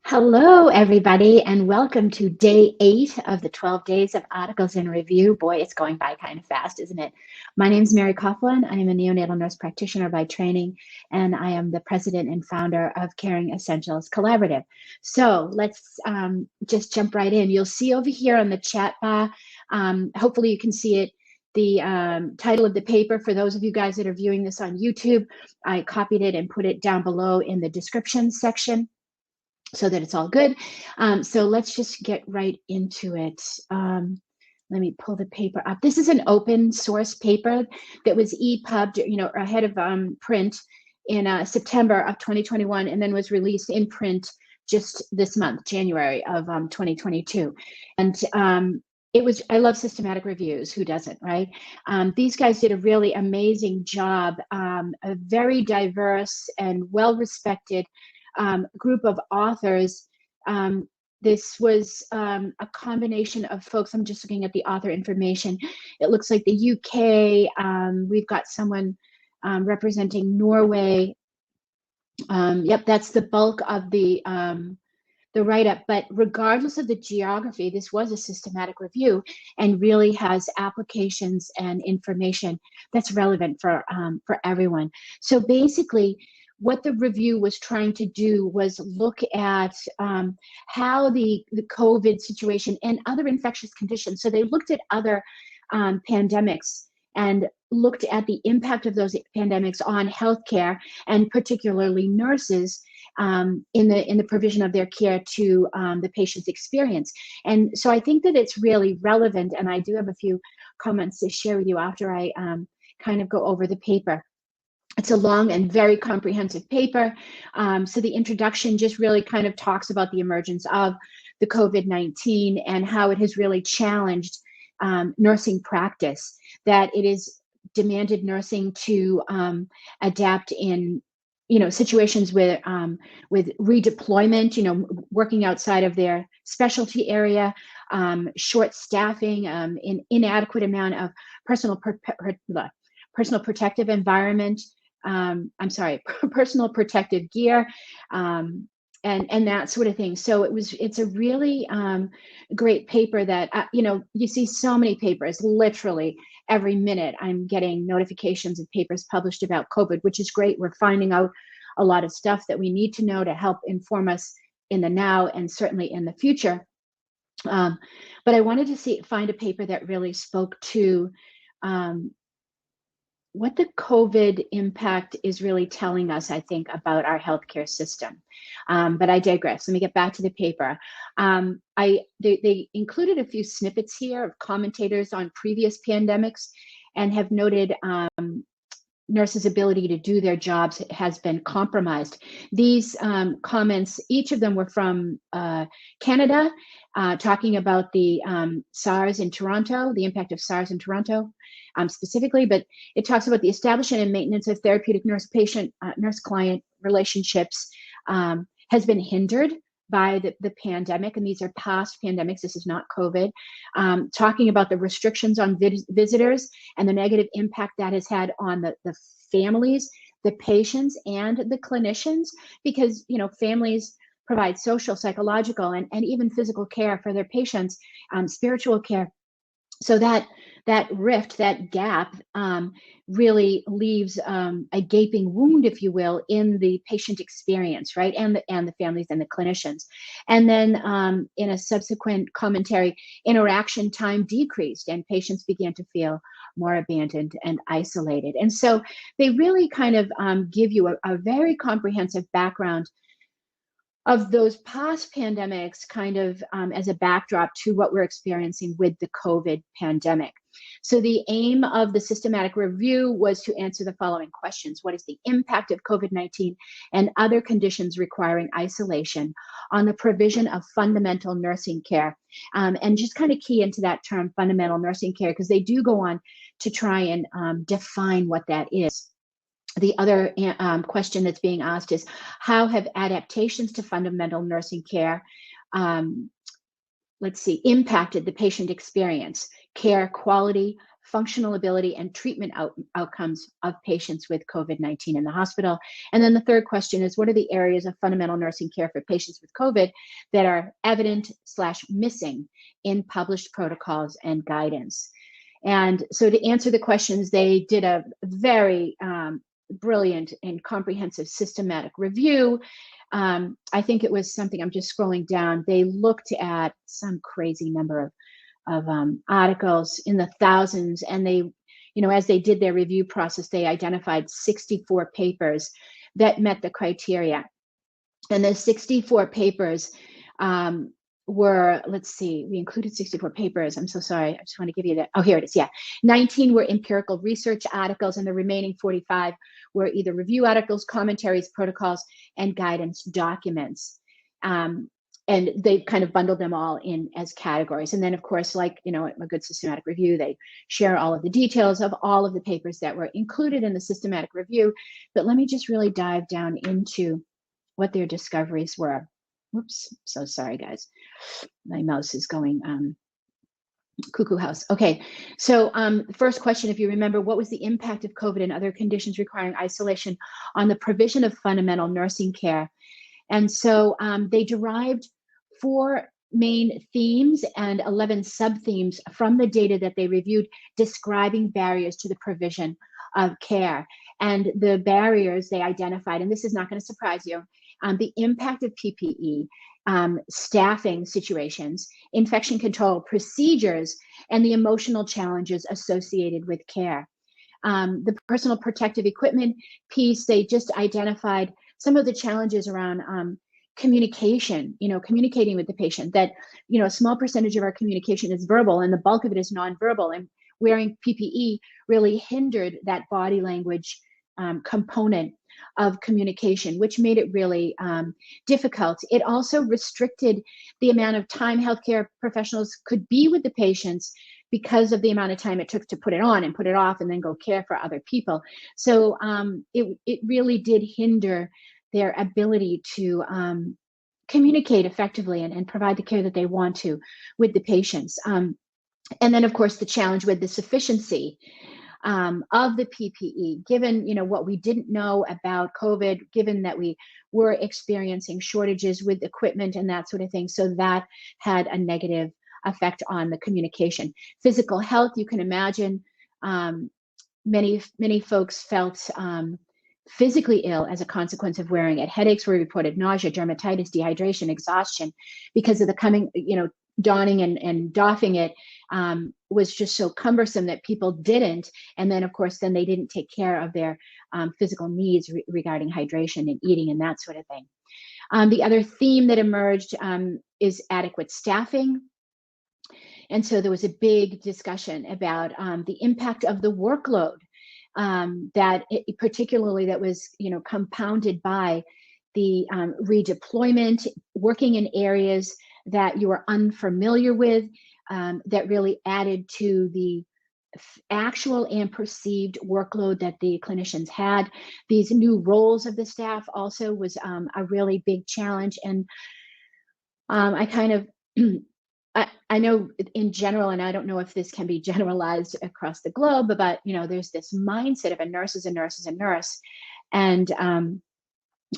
Hello, everybody, and welcome to day 8 of the 12 days of articles in review. Boy, it's going by kind of fast, isn't it? My name is Mary Coughlin. I am a neonatal nurse practitioner by training, and I am the president and founder of Caring Essentials Collaborative. So let's just jump right in. You'll see over here on the chat bar, hopefully you can see it, the title of the paper. For those of you guys that are viewing this on YouTube, I copied it and put it down below in the description section, so that it's all good. So let's just get right into it. Let me pull the paper up. This is an open source paper that was EPUB'd, ahead of print in September of 2021, and then was released in print just this month, January of 2022. And I love systematic reviews. Who doesn't, right? These guys did a really amazing job, a very diverse and well-respected group of authors. This was a combination of folks. I'm just looking at the author information. It looks like the UK. We've got someone representing Norway. Yep, that's the bulk of the write-up. But regardless of the geography, this was a systematic review and really has applications and information that's relevant for everyone. So basically, what the review was trying to do was look at how the COVID situation and other infectious conditions. So they looked at other pandemics and looked at the impact of those pandemics on healthcare, and particularly nurses in the provision of their care to the patient's experience. And so I think that it's really relevant, and I do have a few comments to share with you after I kind of go over the paper. It's a long and very comprehensive paper. So the introduction just really kind of talks about the emergence of the COVID-19 and how it has really challenged nursing practice, that it has demanded nursing to adapt in situations with redeployment, working outside of their specialty area, short staffing, inadequate amount of personal protective environment, personal protective gear, and that sort of thing. So it's a really great paper that, you see so many papers, literally every minute I'm getting notifications of papers published about COVID, which is great. We're finding out a lot of stuff that we need to know to help inform us in the now and certainly in the future. But I wanted to find a paper that really spoke to what the COVID impact is really telling us, I think, about our healthcare system. But I digress. Let me get back to the paper. They included a few snippets here of commentators on previous pandemics and have noted nurses' ability to do their jobs has been compromised. These comments, each of them were from Canada, talking about the SARS in Toronto, the impact of SARS in Toronto specifically, but it talks about the establishment and maintenance of therapeutic nurse-patient, nurse-client relationships has been hindered by the pandemic, and these are past pandemics. This is not COVID. Talking about the restrictions on visitors and the negative impact that has had on the families, the patients, and the clinicians, because families provide social, psychological, and even physical care for their patients, spiritual care. So that rift, that gap, really leaves a gaping wound, if you will, in the patient experience, right, and the families and the clinicians. And then in a subsequent commentary, interaction time decreased, and patients began to feel more abandoned and isolated. And so they really kind of give you a very comprehensive background of those past pandemics, kind of as a backdrop to what we're experiencing with the COVID pandemic. So the aim of the systematic review was to answer the following questions. What is the impact of COVID-19 and other conditions requiring isolation on the provision of fundamental nursing care? And just kind of key into that term, fundamental nursing care, because they do go on to try and define what that is. The other question that's being asked is, how have adaptations to fundamental nursing care, impacted the patient experience, care quality, functional ability, and treatment outcomes of patients with COVID-19 in the hospital. And then the third question is, what are the areas of fundamental nursing care for patients with COVID that are evident/missing in published protocols and guidance? And so to answer the questions, they did a very brilliant and comprehensive systematic review. I think it was something, I'm just scrolling down, they looked at some crazy number of articles in the thousands, and they, as they did their review process, they identified 64 papers that met the criteria. And the 64 papers were, let's see, we included 64 papers. I'm so sorry. I just want to give you that. Oh, here it is. Yeah. 19 were empirical research articles, and the remaining 45 were either review articles, commentaries, protocols, and guidance documents. And they kind of bundled them all in as categories. And then, of course, like, a good systematic review, they share all of the details of all of the papers that were included in the systematic review. But let me just really dive down into what their discoveries were. Whoops, so sorry, guys. My mouse is going cuckoo house. Okay, so first question, if you remember, what was the impact of COVID and other conditions requiring isolation on the provision of fundamental nursing care? And so they derived 4 main themes and 11 sub-themes from the data that they reviewed, describing barriers to the provision of care. And the barriers they identified, and this is not going to surprise you, the impact of PPE, staffing situations, infection control procedures, and the emotional challenges associated with care. The personal protective equipment piece, they just identified some of the challenges around communication, communicating with the patient, that, a small percentage of our communication is verbal and the bulk of it is nonverbal, and wearing PPE really hindered that body language component of communication, which made it really difficult. It also restricted the amount of time healthcare professionals could be with the patients because of the amount of time it took to put it on and put it off and then go care for other people. So it really did hinder their ability to communicate effectively and provide the care that they want to with the patients. And then, of course, the challenge with the sufficiency of the PPE, given what we didn't know about COVID, given that we were experiencing shortages with equipment and that sort of thing. So that had a negative effect on the communication. Physical health, you can imagine, many folks felt physically ill as a consequence of wearing it. Headaches were reported, nausea, dermatitis, dehydration, exhaustion, because of the coming, donning and doffing it was just so cumbersome that people didn't. And then, of course, then they didn't take care of their physical needs regarding hydration and eating and that sort of thing. The other theme that emerged is adequate staffing. And so there was a big discussion about the impact of the workload particularly that was, compounded by the redeployment, working in areas that you were unfamiliar with, that really added to the actual and perceived workload that the clinicians had. These new roles of the staff also was a really big challenge. And I kind of, I know in general, and I don't know if this can be generalized across the globe, but there's this mindset of a nurse is a nurse is a nurse. And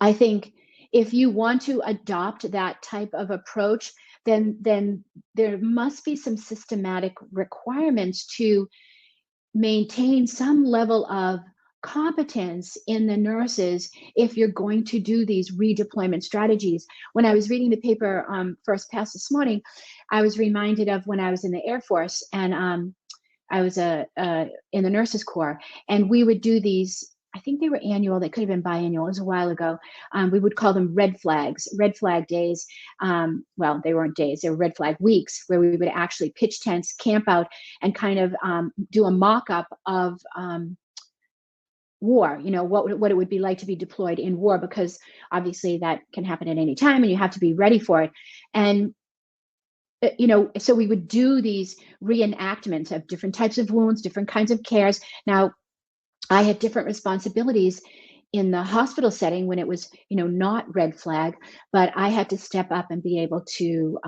I think if you want to adopt that type of approach, then there must be some systematic requirements to maintain some level of competence in the nurses if you're going to do these redeployment strategies. When I was reading the paper First Pass this morning, I was reminded of when I was in the Air Force, and I was in the Nurses Corps, and we would do these, I think they were annual, they could have been biannual, it was a while ago. We would call them red flag days. Well, they weren't days, they were red flag weeks, where we would actually pitch tents, camp out, and kind of do a mock-up of war, what it would be like to be deployed in war, because obviously that can happen at any time and you have to be ready for it. And so we would do these reenactments of different types of wounds, different kinds of cares. Now, I had different responsibilities in the hospital setting when it was, not red flag, but I had to step up and be able to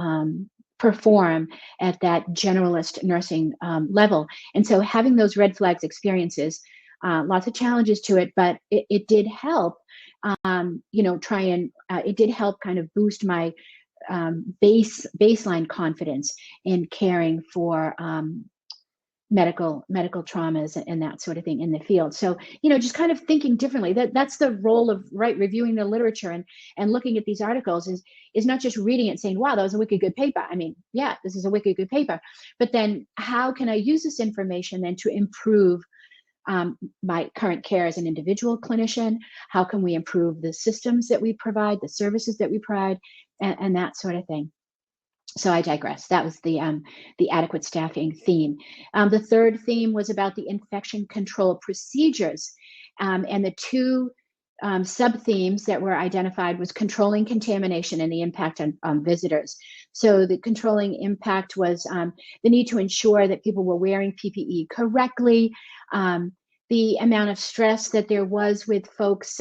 perform at that generalist nursing level. And so having those red flags experiences, lots of challenges to it, but it did help, try and it did help kind of boost my baseline confidence in caring for medical traumas and that sort of thing in the field. So, just kind of thinking differently. That's the role of reviewing the literature and looking at these articles is not just reading it and saying, wow, that was a wicked good paper. I mean, yeah, this is a wicked good paper. But then how can I use this information then to improve my current care as an individual clinician? How can we improve the systems that we provide, the services that we provide, and that sort of thing? So I digress. That was the adequate staffing theme. The third theme was about the infection control procedures, and the two sub themes that were identified was controlling contamination and the impact on visitors. So the controlling impact was the need to ensure that people were wearing PPE correctly, the amount of stress that there was with folks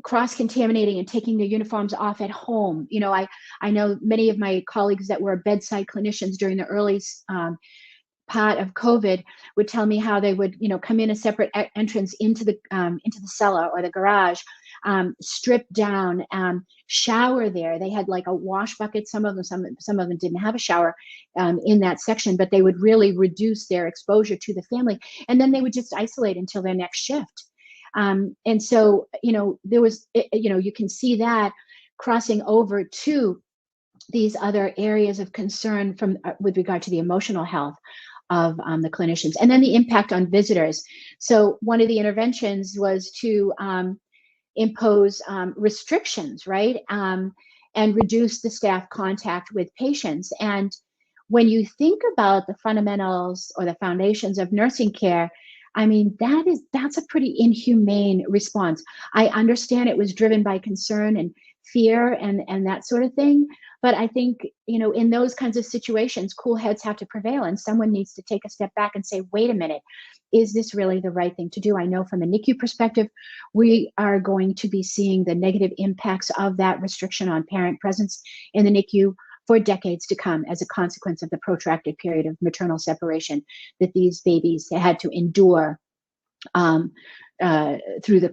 cross-contaminating and taking their uniforms off at home. I know many of my colleagues that were bedside clinicians during the early part of COVID would tell me how they would, come in a separate entrance into the cellar or the garage, strip down, shower there. They had like a wash bucket. Some of them didn't have a shower in that section, but they would really reduce their exposure to the family, and then they would just isolate until their next shift. And so, there was, you can see that crossing over to these other areas of concern with regard to the emotional health of the clinicians, and then the impact on visitors. So one of the interventions was to impose restrictions, right? And reduce the staff contact with patients. And when you think about the fundamentals or the foundations of nursing care, I mean, that's a pretty inhumane response. I understand it was driven by concern and fear and that sort of thing. But I think, in those kinds of situations, cool heads have to prevail, and someone needs to take a step back and say, wait a minute, is this really the right thing to do? I know from a NICU perspective, we are going to be seeing the negative impacts of that restriction on parent presence in the NICU for decades to come as a consequence of the protracted period of maternal separation that these babies had to endure through the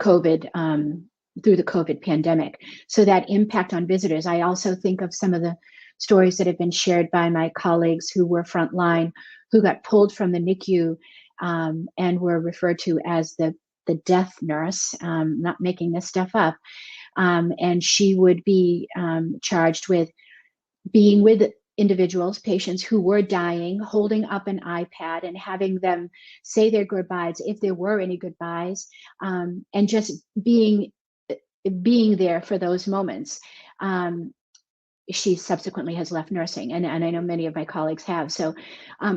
COVID pandemic. So that impact on visitors. I also think of some of the stories that have been shared by my colleagues who were frontline, who got pulled from the NICU and were referred to as the death nurse, not making this stuff up. And she would be charged with being with individuals, patients who were dying, holding up an iPad and having them say their goodbyes, if there were any goodbyes, and just being there for those moments. She subsequently has left nursing, and I know many of my colleagues have. So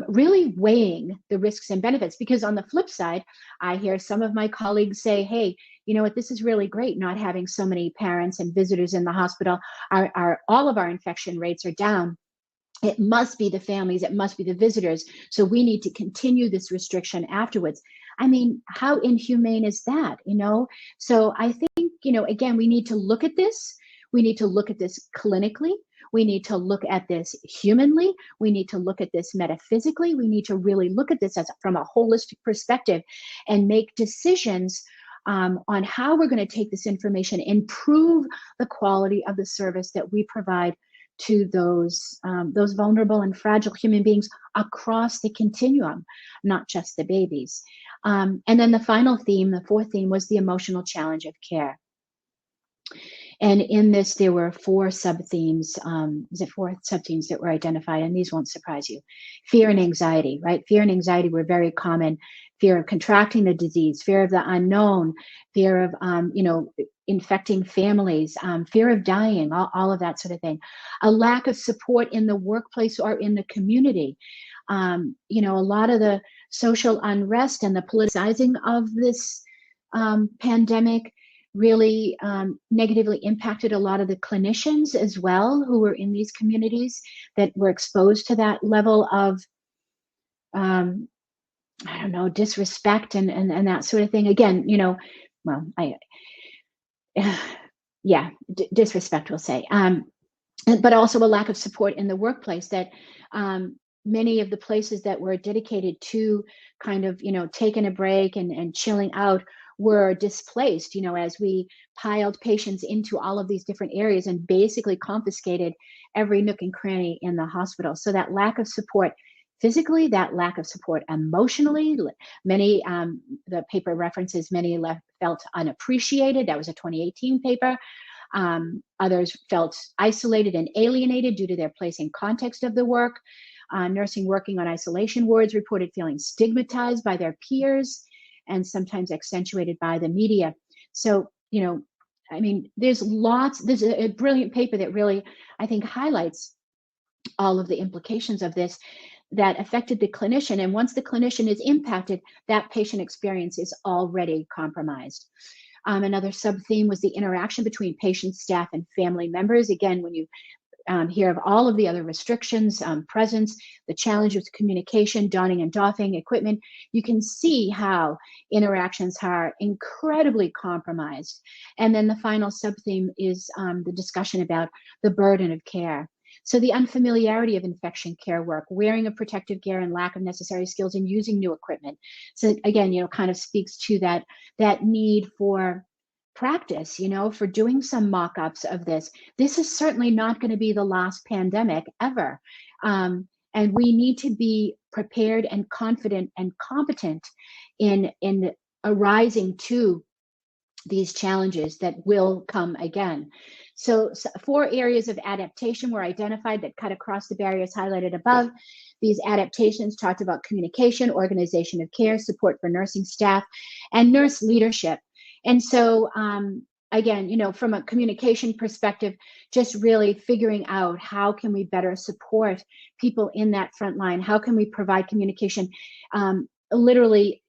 really weighing the risks and benefits, because on the flip side, I hear some of my colleagues say, hey, you know what, this is really great not having so many parents and visitors in the hospital. All of our infection rates are down. It must be the families, it must be the visitors. So we need to continue this restriction afterwards. I mean, how inhumane is that, So I think, again, we need to look at this. We need to look at this clinically. We need to look at this humanly. We need to look at this metaphysically. We need to really look at this from a holistic perspective and make decisions on how we're going to take this information, improve the quality of the service that we provide to those vulnerable and fragile human beings across the continuum, not just the babies. And then the final theme, the fourth theme, was the emotional challenge of care. And in this, there were four sub-themes. Four sub-themes that were identified, and these won't surprise you. Fear and anxiety, right? Fear and anxiety were very common. Fear of contracting the disease, fear of the unknown, fear of, infecting families, fear of dying, all of that sort of thing. A lack of support in the workplace or in the community. A lot of the social unrest and the politicizing of this pandemic really negatively impacted a lot of the clinicians as well, who were in these communities that were exposed to that level of, disrespect and that sort of thing. Again, disrespect, we'll say. but also a lack of support in the workplace, that many of the places that were dedicated to kind of, taking a break and chilling out were displaced, as we piled patients into all of these different areas and basically confiscated every nook and cranny in the hospital. So that lack of support physically, that lack of support emotionally, many, the paper references, many felt unappreciated. That was a 2018 paper. Others felt isolated and alienated due to their place and context of the work. Nursing working on isolation wards reported feeling stigmatized by their peers and sometimes accentuated by the media. So, I mean, there's a brilliant paper that really, I think, highlights all of the implications of this that affected the clinician. And once the clinician is impacted, that patient experience is already compromised. Another sub-theme was the interaction between patients, staff, and family members. Again, when you hear of all of the other restrictions, presence, the challenge with communication, donning and doffing equipment, you can see how interactions are incredibly compromised. And then the final sub-theme is the discussion about the burden of care. So the unfamiliarity of infection care work, wearing of protective gear and lack of necessary skills in using new equipment. So again, kind of speaks to that need for practice, for doing some mock-ups of this. This is certainly not going to be the last pandemic ever. And we need to be prepared and confident and competent in arising to these challenges that will come again. So 4 areas of adaptation were identified that cut across the barriers highlighted above. These adaptations talked about communication, organization of care, support for nursing staff, and nurse leadership. And so, again, from a communication perspective, just really figuring out how can we better support people in that front line? How can we provide communication, literally,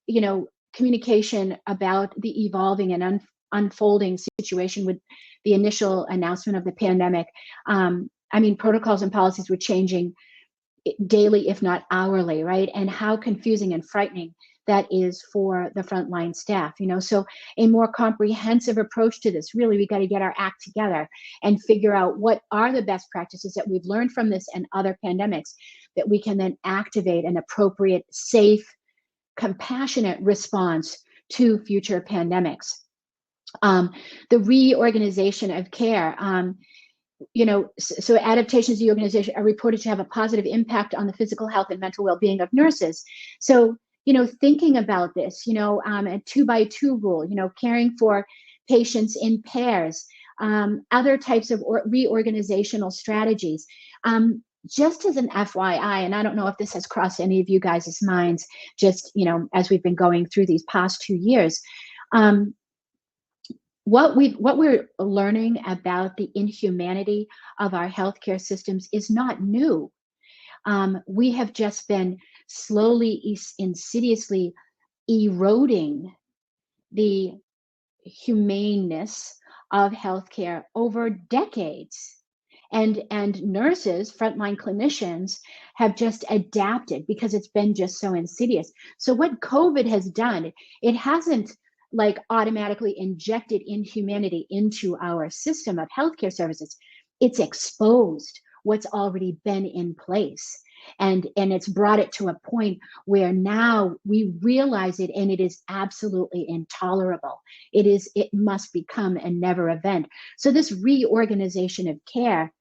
communication about the evolving and unfolding situation with the initial announcement of the pandemic. I mean, protocols and policies were changing daily, if not hourly, right? And how confusing and frightening that is for the frontline staff, so a more comprehensive approach to this. Really, we got to get our act together and figure out what are the best practices that we've learned from this and other pandemics that we can then activate an appropriate, safe, compassionate response to future pandemics. The reorganization of care, so adaptations of the organization are reported to have a positive impact on the physical health and mental well-being of nurses. So, thinking about this, a 2x2 rule, caring for patients in pairs, other types of reorganizational strategies. Just as an FYI, and I don't know if this has crossed any of you guys' minds, just, as we've been going through these past 2 years, what we're learning about the inhumanity of our healthcare systems is not new. We have just been slowly, insidiously eroding the humaneness of healthcare over decades. And nurses, frontline clinicians, have just adapted because it's been just so insidious. So what COVID has done, it hasn't like automatically injected inhumanity into our system of healthcare services. It's exposed what's already been in place. And it's brought it to a point where now we realize it, and it is absolutely intolerable. It must become a never event. So this reorganization of care,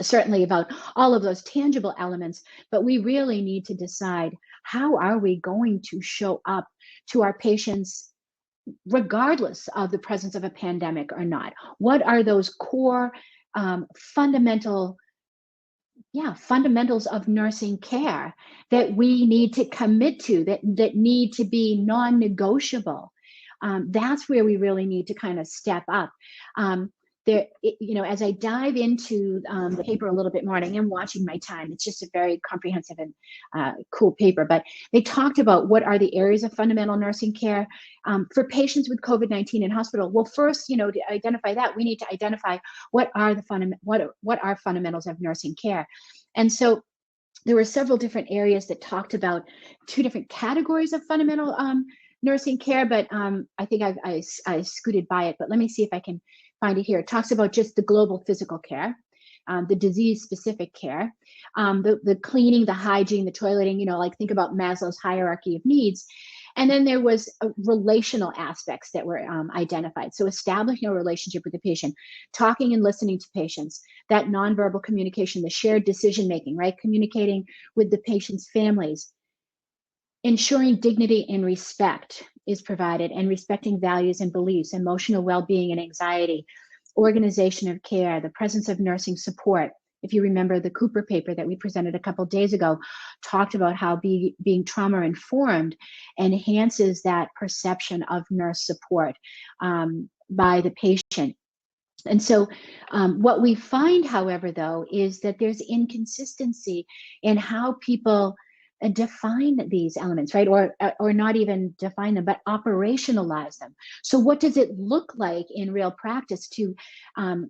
certainly about all of those tangible elements, but we really need to decide, how are we going to show up to our patients regardless of the presence of a pandemic or not? What are those core fundamentals of nursing care that we need to commit to, that need to be non-negotiable? That's where we really need to kind of step up. As I dive into the paper a little bit more, and I am watching my time, it's just a very comprehensive and cool paper, but they talked about what are the areas of fundamental nursing care for patients with COVID-19 in hospital. Well, first, to identify that, we need to identify what are fundamentals of nursing care. And so there were several different areas that talked about 2 different categories of fundamental nursing care, but I think I scooted by it, but let me see if I can find it here. It talks about just the global physical care. the disease-specific care, the cleaning, the hygiene, the toileting, like think about Maslow's hierarchy of needs. And then there was relational aspects that were identified. So establishing a relationship with the patient, talking and listening to patients, that nonverbal communication, the shared decision-making, right? Communicating with the patient's families, ensuring dignity and respect is provided, and respecting values and beliefs, emotional well-being and anxiety, organization of care, the presence of nursing support. If you remember, the Cooper paper that we presented a couple of days ago talked about how being trauma-informed enhances that perception of nurse support by the patient. And so what we find, however, though, is that there's inconsistency in how people define these elements, right? Or not even define them, but operationalize them. So what does it look like in real practice to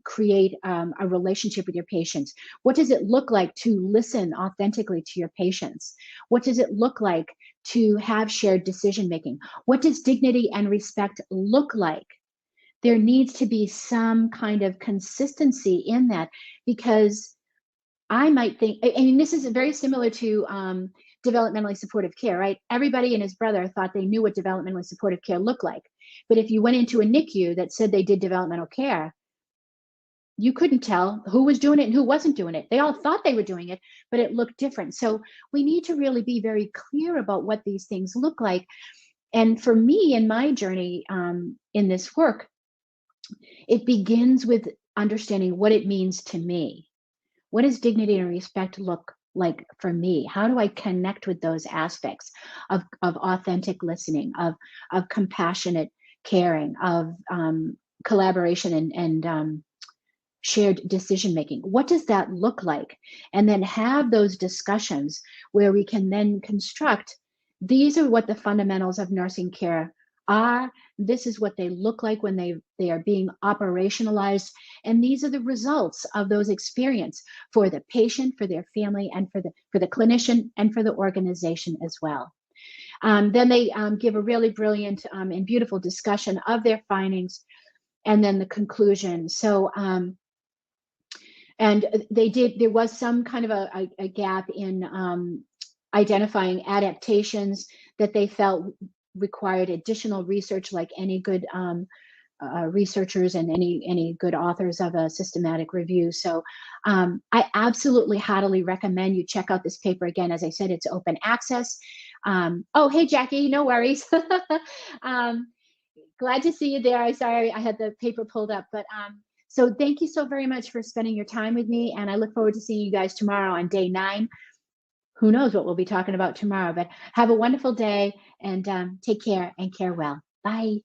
create a relationship with your patients? What does it look like to listen authentically to your patients? What does it look like to have shared decision-making? What does dignity and respect look like? There needs to be some kind of consistency in that, because I might think, I mean, this is very similar to developmentally supportive care, right? Everybody and his brother thought they knew what developmentally supportive care looked like. But if you went into a NICU that said they did developmental care, you couldn't tell who was doing it and who wasn't doing it. They all thought they were doing it, but it looked different. So we need to really be very clear about what these things look like. And for me, in my journey in this work, it begins with understanding what it means to me. What does dignity and respect look like for me? How do I connect with those aspects of authentic listening, of compassionate caring, of collaboration and shared decision making? What does that look like? And then have those discussions where we can then construct, these are what the fundamentals of nursing care are. This is what they look like when they are being operationalized. And these are the results of those experiences for the patient, for their family, and for the clinician, and for the organization as well. Then they give a really brilliant and beautiful discussion of their findings, and then the conclusion. So, and there was some kind of a gap in identifying adaptations that they felt required additional research, like any good researchers and any good authors of a systematic review. So I absolutely heartily recommend you check out this paper. Again, as I said, it's open access. Oh, hey, Jackie, no worries. Glad to see you there. Sorry, I had the paper pulled up, but so thank you so very much for spending your time with me, and I look forward to seeing you guys tomorrow on day 9. Who knows what we'll be talking about tomorrow, but have a wonderful day, and take care and care well. Bye.